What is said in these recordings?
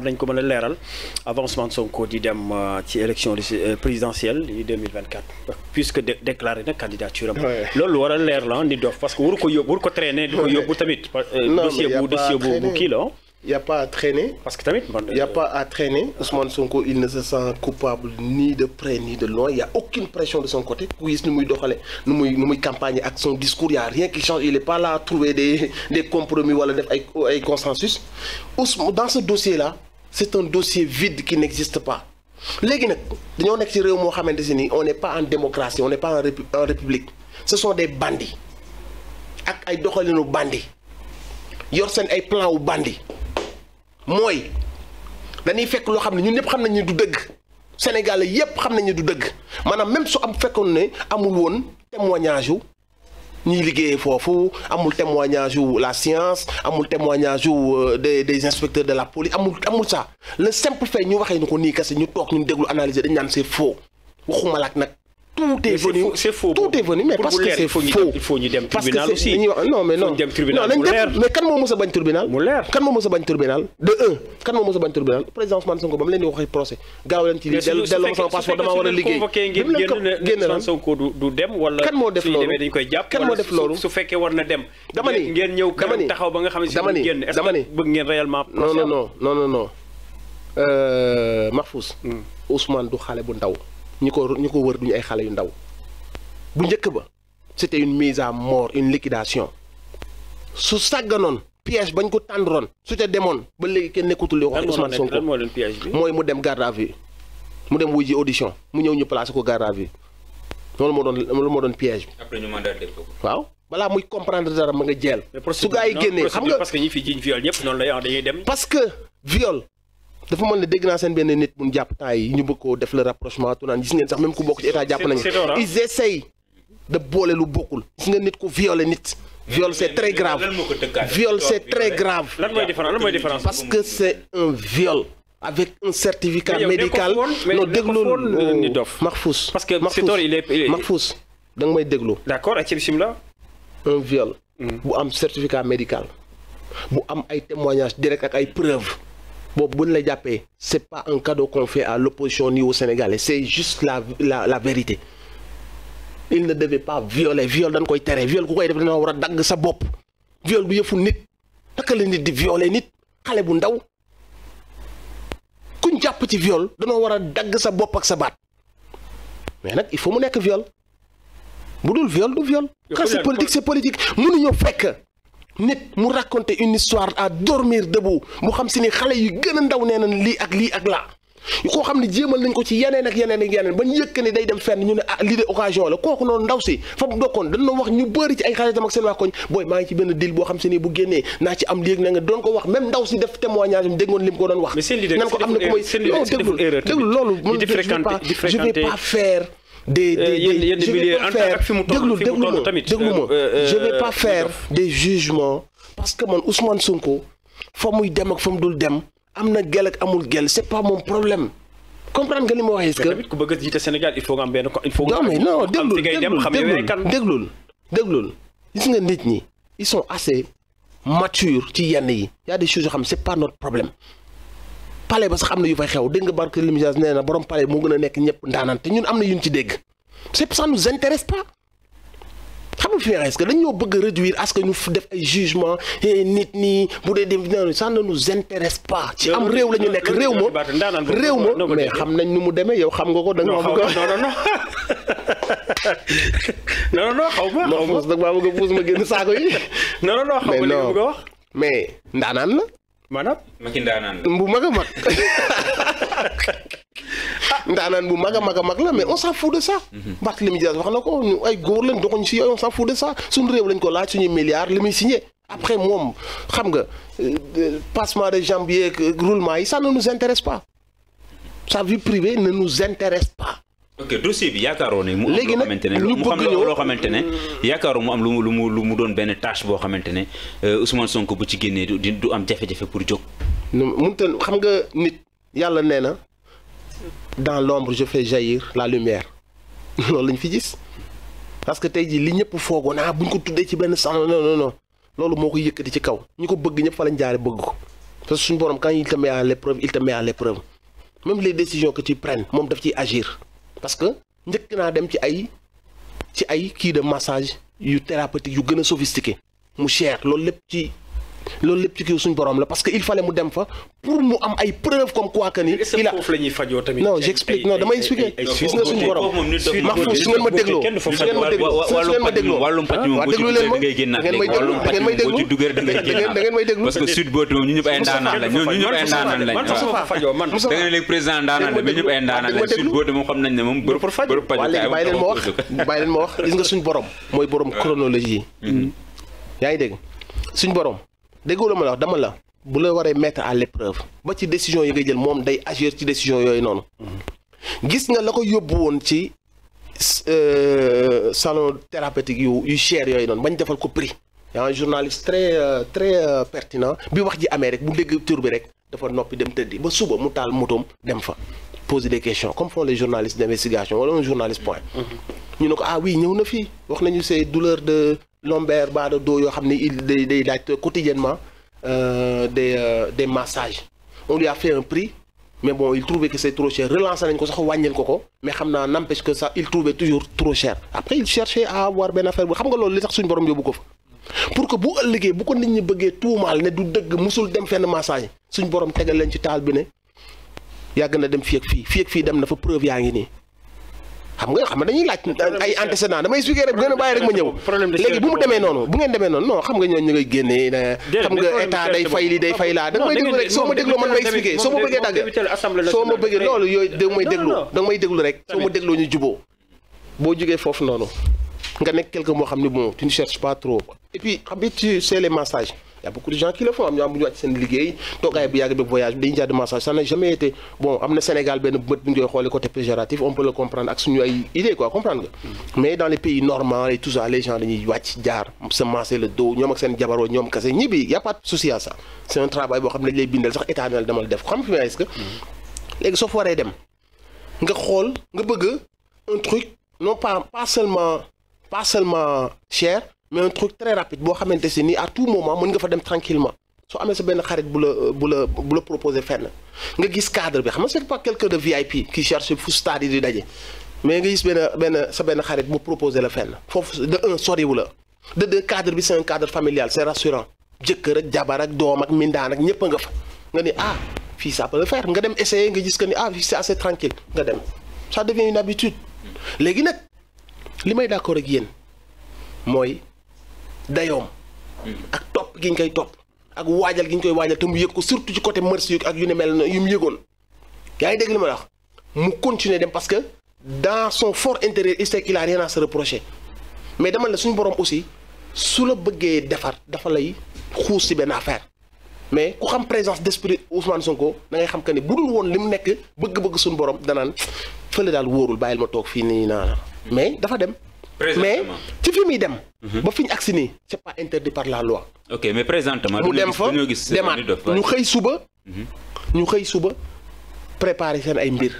nañ ko mën a leeral avancement Sonko di dem ci élection présidentielle yi 2024 puisque déclaré na candidature am. loolu war a leer la ni dof parce que waru ko yóbbu waru ko traîner di ko yóbbu tamit. dossier bu kii la. Il n'y a pas à traîner. Parce que tamit il n'y a pas à traîner. Ousmane Sonko, il ne se sent coupable ni de près ni de loin. Il n'y a aucune pression de son côté. Oui, nous campagne avec son discours, il n'y a rien qui change. Il n'est pas là à trouver des compromis ou des consensus. Dans ce dossier-là, c'est un dossier vide qui n'existe pas. On n'est pas en démocratie, on n'est pas en république. Ce sont des bandits. Ak des bandits. Yor sen ay plan ou bandits. Mooy dañuy fekk loo xam ne ñun ñëpp xam nañ ni du dëgg Sénégalais yëpp xam nañ ni du dëgg maanaam même su am fekkoon ne amul woon témoignage yu ñuy liggéeyee foofu amul témoignage yu la science amul témoignage yu des inspecteurs de la police amul ça le simple fait ñu waxee ni ko nii kese ñu toog ñu déglu analyser dañ naan c'est faux waxuma la ak nag. Tout est venu, c'est faux. Tout est venu, mais parce que c'est faux. Il faut ñu dem tribunal aussi. Non, mais non. Mais kan moo mës a bañ tribunal? Mu leer. Kan moo mës a bañ tribunal? De un, kan moo mës a bañ tribunal? Président Ousmane Sonko ba mu leen di waxee procès. Gaaw leen ci lii dellu ma sama passeport dama war a liggéey. Ousmane Sonko du dem wala kan moo def loolu? dañ koy jàpp. Kan moo def loolu? Su fekkee war na dem. Dama ni ngeen ñëw kanam taxaw ba nga xam ne si génn. Est-ce que bëgg ngeen réellement procès? Non. Mahfouz. Ousmane du xale bu ndaw. ñi ko wër duñu ay xale yu ndaw. Bu njëkk ba c'était une mise à mort une liquidation su sàgganoon piège bañ ko tàndroon su ca demoon ba léegi kenn nekkutul li wax Ousmane Sonko mooy mu dem garde à vue mu dem wuy ji audition mu ñëw ñu placé ko garde à vue loolu moo doon piège bi. après ñu mandat de dépôt. waaw balaa muy comprendre dara ma nga jeel. su gaa yi génnee xam nga parce que ñi fi jiñ viol ñëpp noonu la dañuy dem. parce que viol dafa mën ne dégg naa seen benn nit bu ñu jàpp temps yi ñu bëgg koo def le rapprochement tu naan gis ngeen sax même ku bokk ci état jàpp nañu ils essayent de boole lu bokkul gis nga nit ku violé nit. viol c'est très grave viol c'est très grave. lan mooy différence parce que c'est un viol. avec un certificat médical non déglul Mahfouz. parce que Sitor il est Mahfouz da nga may déglu. d'accord ak bismillah. un viol. bu am certificat médical. bu am ay témoignages directs ak ay preuves. boobu bu ñu la jàppee c'est pas un cadeau qu'on fait à l'opposition ni au Sénégalais c'est juste la vérité. il ne devait pas violer viol dañ koy tere viol ku koy def dana war a dagg sa bopp viol du yëfu nit naka la nit di violer nit xale bu ndaw kuñ jàpp ci viol danoo war a dagg sa bopp ak sa baat mais nag il faut mu nekk viol bu dul viol du viol. quand c'est politique mënuñoo fekk nit mu raconter une histoire à dormir debout mu xam si ni xale yu gën a ndaw nee nañ lii ak laa. koo xam ne jéemal nañ ko ci yeneen ak yeneen ba ñu yëkk ni day dem fenn ñu ne lii de occasion la kooku noonu ndaw si fa mu dokkoon dañ wax ñu bëri ci ay xaritam ak seen waa koñ booy maa ngi ci benn deal boo xam si ni bu génnee naa ci am léegi na nga doon ko wax même ndaw si def témoignage am déggoon lim ko doon wax. nan ko am na ko mooy déglu loolu je vais pas faire je vais pas faire des jugements parce que man Ousmane Sonko fa muy dem ak fa mu dul dem am na gel ak amul gel c'est pas mon problème comprendre nga li ma wax est-ce que. mais tamit ku bëgg a jiite Sénégal il faut nga am benn il faut nga. non mais non déglul gis nga nit ñi ils sont assez matures ci yenn yi y a des choses yoo xam c'est pas notre problème. palais ba sax am na yu fay xew dégg nga Barthélémy Dias nee na borom palais moo gën a nekk ñëpp ndaanaan te ñun am na yuñ ci dégg c'est ça nous intéresse pas. xam nga fi est-ce que dañoo bëgg a réduire à ce que ñu def ay jugement nit ñi bu dee dem ça ne nous intéresse pas. ci am réew la ñu nekk réew ma mais xam nañ nu mu demee yow xam nga ko da nga ma bëgg non xaw ma. non mos nag maa bëgg a puus ma génn saako yi. non xaw ma li nga bëgg a wax. mais ndaanaan la. maanaam. Macky ndaanaan la. bu mag a mag. ndaanaan bu mag a mag la mais on s'en fout de ça. Barthélémy Dias wax na ko ñu ay góor lañ doxuñ si yooyu on s'en fout de ça suñu réew lañ ko laaj suñuy milliards li muy signé après moom xam nga passement de jambes yeeg roulement yi ça ne nous intéresse pas sa vie privée ne nous intéresse pas. ok dossier bi yaakaaroo ne mu am léegi nag ñu bëgg loo xamante ne yaakaaroo mu am lu mu doon benn tâche boo xamante ne Ousmane Sonko bu ci génnee du am jafe-jafe pour jóg. mënut a xam nga nit yàlla nee na. dans l'ombre je fais jaillir la lumière loolu lañ fi gis parce que tey jii li ñëpp foogoon buñ ko tuddee ci benn sang non loolu moo ko yëkkati ci kaw ñu ko bëgg ñëpp fa lañ jaare bëgg ko parce que suñu borom quand il te met à l'épreuve il te met à l'épreuve même les décisions que tu prennes moom daf ciy agir parce que njëkk naa dem ci ay kii de massage yu thérapeutique yu gën a sophistiqué mu cher loolu lépp ci kii suñu borom la parce que il fallait mu dem fa pour mu am ay preuves comme quoi que ni. il a foofu la ñuy fajoo tamit. non j'explique non damay expliquer. gis nga suñu borom Mahfouz su ngeen ma dégloo wàllum pàcc moom boo ci duggee da ngay génnaat léegi wàllum pàcc moom boo ci duggee da ngay génnaat da ngeen may déglu parce que sud booti moom ñu ñëpp ay ndaanaan la ñu ñëpp ay ndaanaan lañ man sama fajoo man da nga ne léegi président ndaanaan la mais ñëpp ay ndaanaan lañ sud booti moom xam nañ ne moom bërëb léegi bàyyi leen ma wax gis nga suñu borom mooy borom chronologie yi yaa ngi dégg suñu borom déggoo la ma la wax dama la bu la waree mettre à l'épreuve ba ci décision yi ngay jël moom day agir ci décision yooyu noonu gis nga la ko yóbbu woon ci salon thérapeutique yu cher yooyu noonu bañ defal ko prix y a un journaliste très pertinent bi wax ji amee rek bu dégg tur bi rek dafa noppi dem tëddi ba suba mu taal motoom dem fa poser des questions comme font les journalistes d'investigation wala un journaliste point ñu ne ko ah oui ñëw na fii wax nañu ces douleurs de lombaire bas de dos yoo xam ne il day laaj quotidiennement des massages on lui a fait un prix mais bon il trouvait que c'est trop cher relancé nañ ko sax wàññil ko mais xam naa n'empêche que ça il trouvait toujours trop cher après il cherchait à avoir benn affaire bu xam nga loolu li tax suñu borom yóbbu ko fa pour que bu ëllëgee bu ko nit ñi bëggee tuumaal ne du dëgg musul dem fenn massage suñu borom tegal leen ci taal bi ne yàgg na dem fii ak fii dem na fa preuve yaa ngi nii xam nga dañuy laaj ay antécédents damay expliquer rek bu ngeen bàyyi rek ma ñëw léegi bu mu demee noonu bu ngeen demee noonu non xam nga ñooñu ñu ngay génnee xam nga état day fay li day fay laa da nga may déglu rek soo ma dégloo man may expliquer soo ma bëggee dagg soo ma bëggee loolu yooyu da nga may déglu rek soo ma dégloo ñu juboo boo jógee foofu noonu nga nekk quelqu'un moo xam ne bon tu ne cherches pas trop et puis xam nga tu sais les massages y a beaucoup de gens qui le font am ñoo am bu ñu wàcc seen liggéey toogaay bu yàgg bi voyage bi dañuy jaar de massage ça n'a jamais été bon am na Sénégal benn bët bu ñu koy xoolee côté péjoratif on peut le comprendre ak suñu ay idée quoi comprendre nga mais dans les pays normands et tout ça les gens dañuy wàcc jaar se masser le dos ñoom ak seen jabaroo ñoom kese ñibbi y a pas de souci à ça c'est un travail boo xam ne dañ lay bindal sax état nal demal def xam fi est-ce que léegi soo fa waree dem nga xool nga bëgg un truc non pas seulement cher mais un truc très rapide boo xamante si ni à tout moment mën nga fa dem tranquillement soo amee sa benn xarit bu la proposer fenn nga gis cadre bi xam nga c'est pas quelqu'un de VIP qui cherche fu stade yi di daje mais nga gis benn xarit bu proposer la fenn foofu de un soriwu la de deux cadre bi c'est un cadre familial c'est rassurant jëkkër ak jabar ak doom ak mindaan ak ñëpp nga fa nga ni ah fii ça peut le faire nga dem essayer nga gis que ni ah fii c'est assez tranquille nga dem ça devient une habitude léegi nag li may d'accord ak yéen mooy dayoom ak topp gi ñu koy topp ak waajal gi ñu koy waajal te mu yëg ko surtout ci côté merci ak yu ne mel yu mu yëgoon yaa ngi dégg li ma wax mu continuer dem parce que dans son fort intérieur il sait qu'il a rien à se reprocher mais dama la suñu borom aussi su la bëggee defar dafa lay xuus ci benn affaire mais ku xam présence d'esprit Ousmane Sonko da ngay xam que ne bu dul woon li mu nekk bëgg-bëgg suñu borom danaan fële daal wóorul bàyyil ma toog fii nii naa mais dafa dem. mais ci fi muy dem. ba fi ñu agsi nii c'est pas interdit par la loi. ok mais présentement. mu dem fa demaat ñu xëy suba préparer seen ay mbir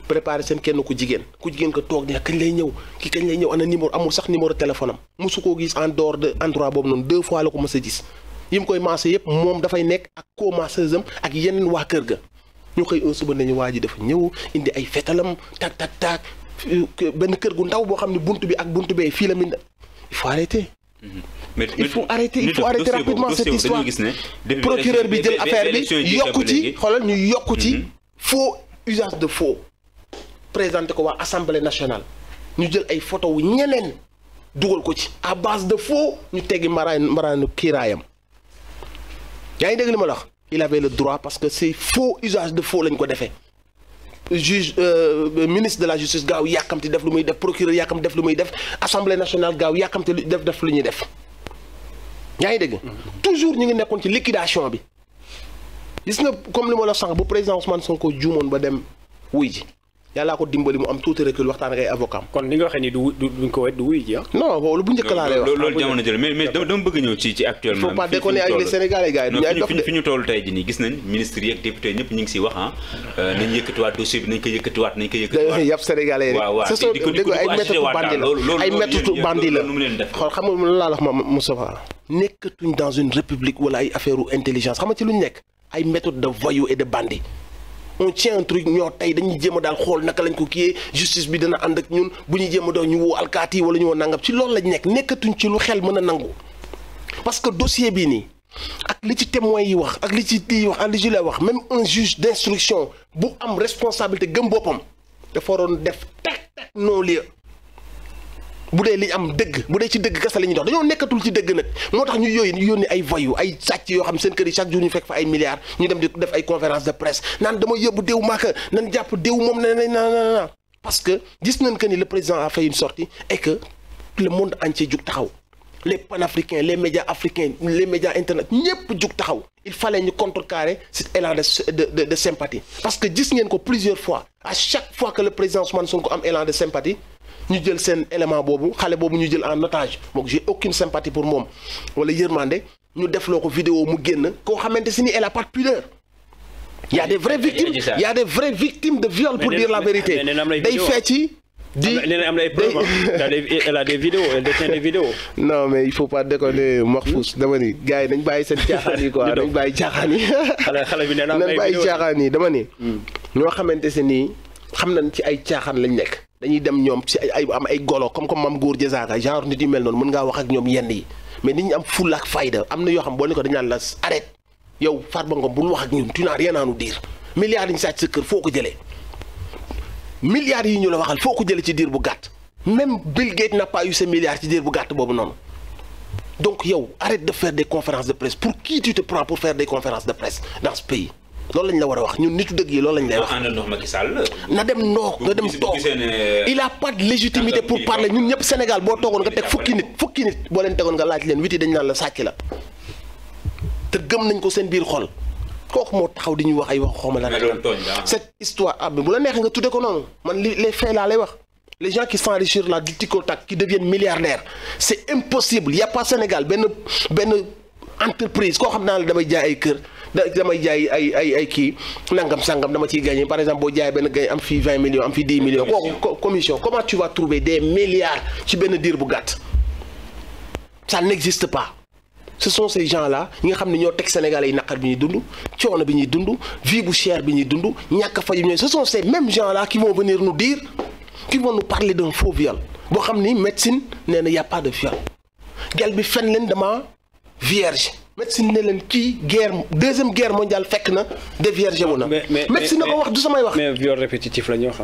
préparer seen kenn ku jigéen ko toog ne kañ lay ñëw ki kañ lay ñëw ana numéro amul sax numéro téléphone am mosu koo gis en dehors de endroit boobu noonu 2 fois la ko mës a gis yi mu koy massé yëpp moom dafay nekk ak co-masseuse am ak yeneen waa kër ga ñu xëy un suba nañu waa ji dafa ñëw indi ay fetalam tak benn kër gu ndaw boo xam ne buntu bi ak buntu bee fii la mi il faut arrêter. il faut arrêter rapidement cette histoire procureur bi jël affaire bi yokku ci xoolal ñu yokku ci faux usage de faux présenté ko waa assemblée nationale ñu jël ay photo wu ñeneen dugal ko ci à base de faux ñu teggi maraanu kiiraayam yaa ngi dégg li ma la wax il avait le droit parce que c'est faux usage de faux lañ ko defee juge ministre de la justice gaaw yàkkamti def lu muy def procureur yàkkamti def lu muy def assemblée nationale gaaw yàkkamti def lu ñuy def yaa ngi dégg toujours ñu ngi nekkoon ci liquidation bi gis nga comme li ma la sànq bu président Ousmane Sonko juumoon ba dem wuy ji yàllaa ko dimbali mu am tuuti recul waxtaan ak ay avocat am. kon li nga waxee ni duñ ko wet du wuy ji ah. non loolu bu njëkk laa lay wax. loolu jamono jël mais dama bëgg ñëw ci actuellement. il faut pas déconner avec les Sénégalais gars yi du ñu ay dof de fi ñu toll tey jii nii gis nañ ministres yi ak députés ñëpp ñu ngi siy wax nañ yëkkatiwaat dossier bi nañ ko yëkkatiwaat. yàpp Sénégalais yi rek. waaw di ko ay méthodes bandi la xool xam nga lu laa wax ma Moustapha nekkatuñ dans une république wala ay affaire intelligence xam nga ci lu ñu nekk ay méthodes de voyous et de bandits on tient un truc ñoo tey dañuy jéem a daal xool naka lañ ko kiyee justice bi dana ànd ak ñun bu ñuy jéem a doon ñu woo alkaati wala ñu woo nangam ci loolu lañ nekk nekkatuñ ci lu xel mën a nangu parce que dossier bii nii ak li ci témoins yi wax ak li ci di wax ak li ci lay wax même un juge d'instruction bu am responsabilité gëm boppam dafa waroon def teg non-lieu bu dee li am dëgg bu dee ci dëgg kese la ñuy dox dañoo nekkatul ci dëgg nag moo tax ñu yónni ay voyous ay sàcc yoo xam seen kër yi chaque jour ñu fekk fa ay milliards ñu dem di def ay conférence de presse naan dama yóbbu déw maaka nan jàpp déw moom na parce que gis nañ que ni le président a fait une sortie et que le monde entier jug taxaw les panafricains les médias africains les médias internet ñëpp jug taxaw il fallait ñu contrecarrer cet élan de sympathie parce que gis ngeen ko plusieurs fois à chaque fois que le président Ousmane Sonko am élan de sympathie ñu jël seen élément boobu xale boobu ñu jël en otage donc j'ai aucune sympathie pour moom wala yërmande ñu defloo ko vidéo mu génn koo xamante si ni elle a pas de pudeur il y a des vraies victimes il y a des vraies victimes de viol pour dire la vérité day fecci di am na ay preuves elle a des vidéos elle détient des vidéos. non mais il faut pas déconner Mahfouz dama ni gars yi dañ bàyyi seen caaxaan yi quoi dañ bàyyi caaxaan yi xale bi nee na am nañ bàyyi caaxaan yi dama ni ñoo xamante si nii xam nañ ci ay caaxaan lañ nekk dañuy dem ñoom ci ay am ay golo comme Mame Goor Diazaka genre nit yu mel noonu mën ngaa wax ak ñoom yenn yi mais nit ñi am fulla ak fayda am na yoo xam boo ne ko dañ naan la arrête yow Farba Ngom bul wax ak ñun tu n'as rien à nous dire milliards yi ñu sàcc sa kër foo ko jëlee milliards yi ñu la waxal foo ko jëlee ci diir bu gàtt même Bill Gates n'a pas eu ces milliards ci diir bu gàtt boobu noonu donc yow arrête de faire des conférences de presse pour qui tu te prends pour faire des conférences de presse dans ce pays loolu lañ la war a wax ñun nitu dëgg yi loolu lañ lay wax. na dem ndox nga dem toog il a pas de légitimité pour parler ñun ñëpp Sénégal boo toogoon nga teg fukki nit boo leen tegoon nga laaj leen witi dañ naan la sàcc la te gëm nañ ko seen biir xol kooku moo taxaw di ñuy wax ay wax xawma la cette histoire ah bu la neexee nga tudde ko noonu man les faits laa lay wax les gens qui s'enrichissent là du tic au tac qui deviennent milliardaires c'est impossible il y a pas Sénégal benn entreprise koo xam naa la damay jaay ay kër damay jaay ay kii nangam sangam dama ciy gagné par exemple boo jaay benn gagne am fii 20 millions am fii 10 millions kooku commission comment tu vas trouver des milliards ci benn diir bu gàtt ça n'existe pas ce sont ces gens-là ñi nga xam ne ñoo teg Sénégalais yi naqar bi ñuy dund coono bi ñuy dund vie bu cher bi ñuy dund ñàkk fay ñooy ce sont ces mêmes gens-là qui vont venir nous dire qui vont nous parler d'un faux viol boo xam ni médecine nee na y a pas de viol gel bi fen leen dama vierge médecine ne leen kii deuxième guerre mondiale fekk na déviergé wu na médecine na ko wax du samay wax mais viol répétitif la ñu wax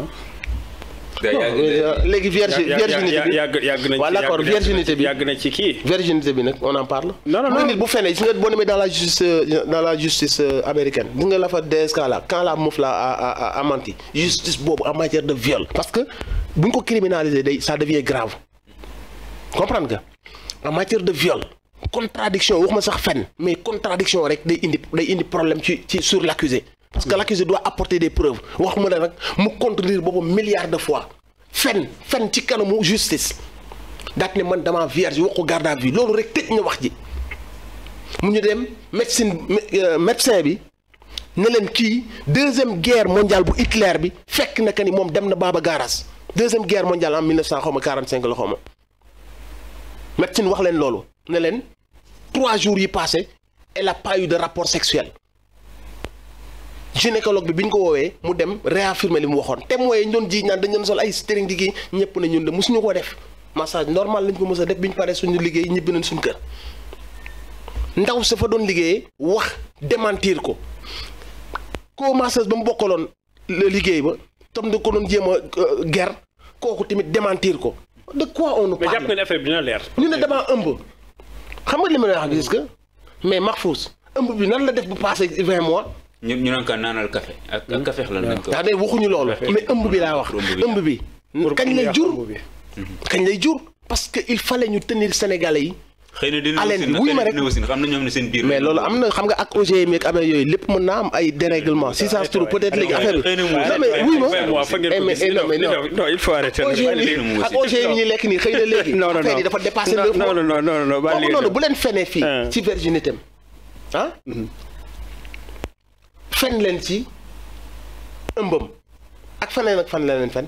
léegi virginité bi yàgg nañ waaw d'accord virginité bi yàgg na ci kii virginité bi nag on en parle non nit bu fenee gis nga boo demee dans la justice américaine gis nga la fa DSK là quand la meuf là a menti justice boobu en matière de viol parce que bu ñu ko criminaliser day ça devient grave comprendre nga en matière de viol contradiction waxuma sax fen mais contradiction rek day indi problème ci sur l'accusé parce que l'accusé doit apporter des preuves waxuma la nag mu contredire boobu milliards de fois fen ci kanamu justice daat ne man dama vierge wax ko garde à vue loolu rek tëj na wax ji mu ñu dem médecin bi ne leen kii deuxième guerre mondiale bu Hitler bi fekk na que ni moom dem na Baba Garage deuxième guerre mondiale en 1945 la xawma médecine wax leen loolu ne leen 3 jours yi passé elle a pas eu de rapport sexuel gynécologue bi ñu ko woowee mu dem réaffirmer li mu waxoon témoins yi ñu doon ji naan dañu doon sol ay string di kii ñëpp ne ñun de mosuñu ko def massage normal lañ ko mës a def bi ñu paree suñu liggéey ñibbi nañ suñu kër ndaw sa fa doon liggéeyee wax démentir ko masseuse ba mu bokkaloon liggéey ba tam da ko doon jéem a ger kooku tamit démentir ko de quoi on nous parle. mais jàpp nga ne affaire bi dina leer. ñu ne damaa ëmb xam nga li ma la wax gis nga mais Mahfouz ëmb bi nan la def bu passé 20 mois. ñu naan ka naanal café ak café la nañ ko. daa ne waxuñu loolu mais ëmb bi laa wax ëmb bi. kañ lay jur kañ lay jur parce que il fallait ñu tenir Sénégalais yi. xëy na dina aussi xam na ñoom ne seen biir. mais loolu am na xam nga ak OGM ak amee yooyu lépp mën naa am ay dérèglement si ça se trouve peut-être léegi affaire bi. non il faut arrêter. ak OGM ñi lekk nii xëy na léegi. affaire yi dafa dépassé le non noonu bu leen fenee fii ci virginité am fen leen ci ëmbam ak fan la leen fen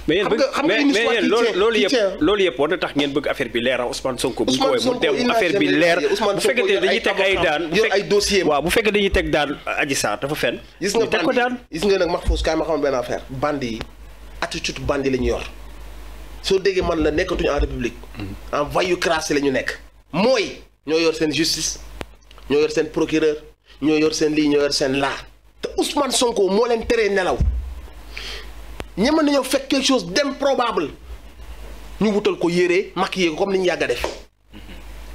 mais yéen loolu yëpp war na tax ngeen bëgg affaire bi leer Ousmane Sonko. bu ñu ko woowee mu dem affaire bi leer bu fekkee dañuy teg ay daan ay dossier waaw bu fekkee dañuy teg daan Adji Sarr dafa fen gis nga teg ko daan gis nga nag Mahfouz kaay ma xamal benn affaire bandi yi attitude bandi la ñu yor soo déggee man la nekkatuñu en république en voyoucratie la ñu nekk mooy ñoo yor seen justice ñoo yor seen procureur ñoo yor seen lii ñoo yor seen laa te Ousmane Sonko moo leen teree nelaw ñema nañoo fekk quelque chose d'improbable ñu wutal ko yéree maquillé ko comme ni ñu yàgg a def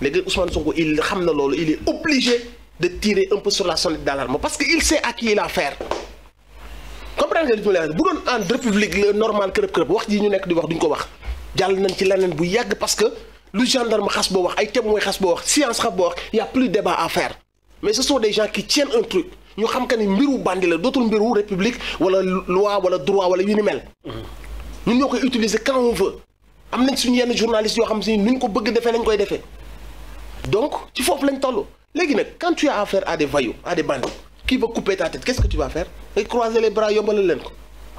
léegi Ousmane Sonko il xam na loolu il est obligé de tirer un peu sur la sonnette d'alarme parce que il sait à qui il a affaire comprendre nga li ma lay wax bu doon en république le normal kërëb wax ji ñu nekk di wax duñ ko wax jàll nañ ci leneen bu yàgg parce que lu gendarme xas boo wax ay témoin xas boo wax science xas boo wax y a plus de débat à faire mais ce sont des gens qui tiennent un truc ñu xam que ni mbiru bandi la dootul mbiru république wala loi wala droit wala yu ni mel ñun ñoo koy utiliser quand on veut am nañ suñu yenn journalistes yoo xam si nuñ ko bëgg defee lañ koy defee donc ci foofu lañ toll léegi nag quand tu as affaire à des voyous à des bandits qui veut couper ta tête qu'est-ce que tu vas faire ngay croiser les bras yombalal leen ko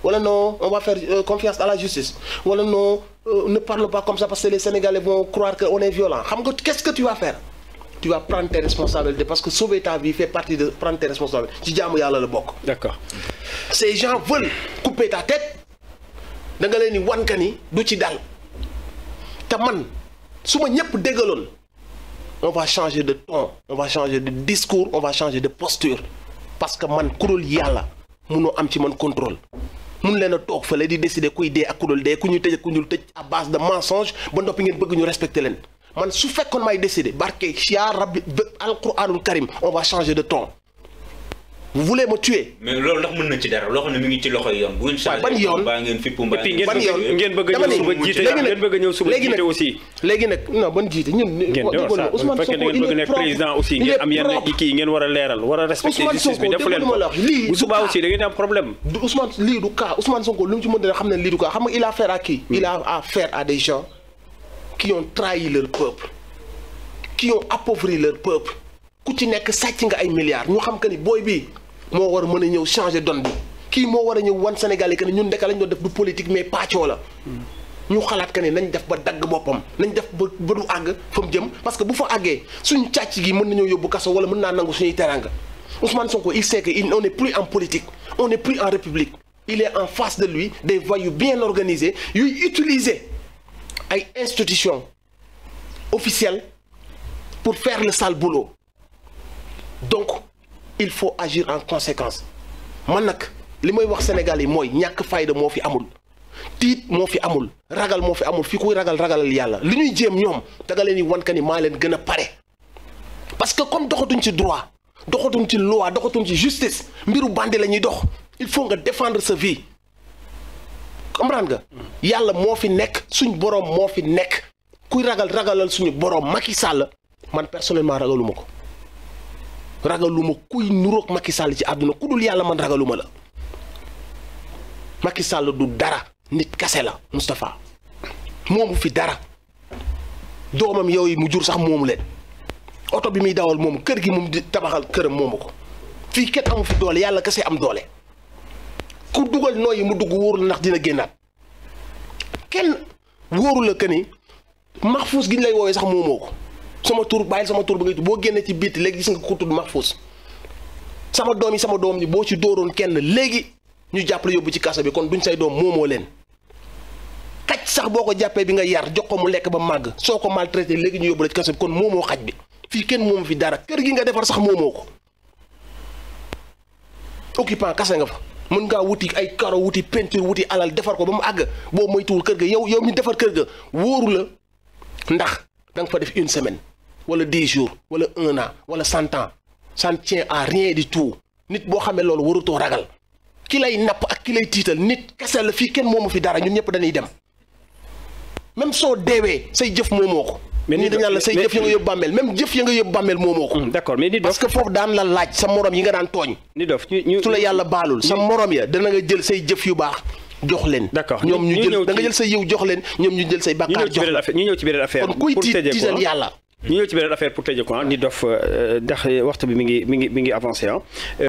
wala non on va faire confiance à la justice wala non ne parle pas comme ça parce que les Sénégalais vont croire que on est violent xam nga qu'est-ce que tu vas faire tu vas prendre tes responsabilités parce que sauver ta vie fait partie de prendre tes responsabilités ci jaamu yàlla la bokk. D'accord. Ces gens veulent couper ta tête da nga leen ni wan ka ni du ci dal te man su ma ñëpp déggaloon on va changer de ton on va changer de discours on va changer de posture parce que man kuréel yàlla munoo am ci man contrôle mun leen a toog fële di décider kuy dee ak ku dul dee ku ñuy tëj ak ku ñu tëj à base de mensonges ba noppi ngeen bëgg ñu respecter leen. man su fekkoon may décider barke yaa rabbi alquranul karim on va changer de ton vous voulez me tuer. mais loolu ndax mën na ci dara loo xam ne mi ngi ci loxoy yoon. bu ngeen changé ban yoon baa ngeen fippu mbaa ngeen bëgg a ñëw suba jiite ngeen bëgg a ñëw suba jiite aussi. léegi nag non ban jiite ñun. Ousmane Sonko il est propre président aussi ngeen am yenn kii ngeen war a leeral war a respecter justice bi def leen ko bu subaa aussi da ngeen am problème. Ousmane lii du cas Ousmane Sonko lu mu ci mën a xam ne lii du cas xam nga il a affaire à qui. il a affaire à des gens qui ont trahi leur peuple qui ont appauvri leur peuple ku ci nekk sàcc nga ay milliards ñu xam que ni booy bii moo war a mën a ñëw changer donne bi kii moo war a ñëw wan Sénégal yi que ni ñun ndeka lañ doon def du politique mais pàccoo la ñu xalaat que ni nañ def ba dagg boppam nañ def ba du àgg fa mu jëm parce que bu fa àggee suñu càcc gi mën nañoo yóbbu kaso wala mën naa nangu suñuy teranga Ousmane Sonko il sait que on n'est plus en politique on n'est plus en république il est en face de lui des voyous bien organisés yuy utiliser ay institutions officielles pour faire le sale boulot donc il faut agir en conséquence man nag li may wax Sénégal yi mooy ñàkk fayda moo fi amul tiit moo fi amul ragal moo fi amul fi kuy ragalal yàlla li ñuy jéem ñoom daga leen ni wan ka ni maa leen gën a pare parce que comme doxatuñ ci droit doxatuñ ci loi doxatuñ ci justice mbiru bandi la ñuy dox il faut nga défendre sa vie comprendre nga yàlla moo fi nekk suñ boroom moo fi nekk kuy ragalal suñu boroom Macky Sall man personnellement ragaluma ko ragaluma kuy nuroog Macky Sall ci àdduna ku dul yàlla man ragaluma la Macky Sall du dara nit kase la Moustapha moomu fi dara doomam yooyu mu jur sax moomu leen oto bi muy dawal moomu kër gi moom di tabaxal këram moomu ko fii kenn amu fi doole yàlla kese am doole ku dugal nooyi mu dugg wóorul ndax dina génnaat kenn wóoru la que ni Mahfouz gi ñu lay woowee sax moomoo ko sama tur bàyyil sama tur ba ngay boo génnee ci biit léegi gis nga ko tudd Mahfouz sama doom ni boo ci dóoroon kenn léegi ñu jàppale yóbbu ci kaso bi kon duñ say doom moomoo leen xaj sax boo ko jàppee bi nga yar jox ko mu lekk ba màgg soo ko maltraité léegi ñu yóbbu la ci kaso bi kon moomoo xaj bi fii kenn moomu fi dara kër gi nga defar sax moomoo ko occupant kase nga fa mën ngaa wuti ay karo wuti peinture wuti alal defar ko ba mu àgg boo moytuwul kër ga yow mi defar kër ga wóoru la ndax da nga fa def une semaine wala 10 jours wala 1 an wala 100 ans ça ne tient à rien du tout nit boo xamee loolu warutoo ragal ki lay napp ak ki lay tiital nit kese la fii kenn moomu fi dara ñun ñëpp dañuy dem même soo deewee say jëf moomoo ko. mais nii dañu la say jëf ya nga yóbbu bàmmeel même jëf ya nga yóbbu bàmmeel moomoo ko. d'accord mais Nidof parce que foofu daan la laaj sa morom yi nga daan tooñ. Nidof su la yàlla baalul sa morom ya dana nga jël say jëf yu baax jox leen. d'accord ñoom ñu jël da nga jël say yiw jox leen ñoom ñu jël say bàkkaar jox leen. ñu ñëw ci beneen affaire kon kuy tiital yàlla. ñu ñëw ci beneen affaire pour tëjee ko Nidof ndax waxtu bi mi ngi avancé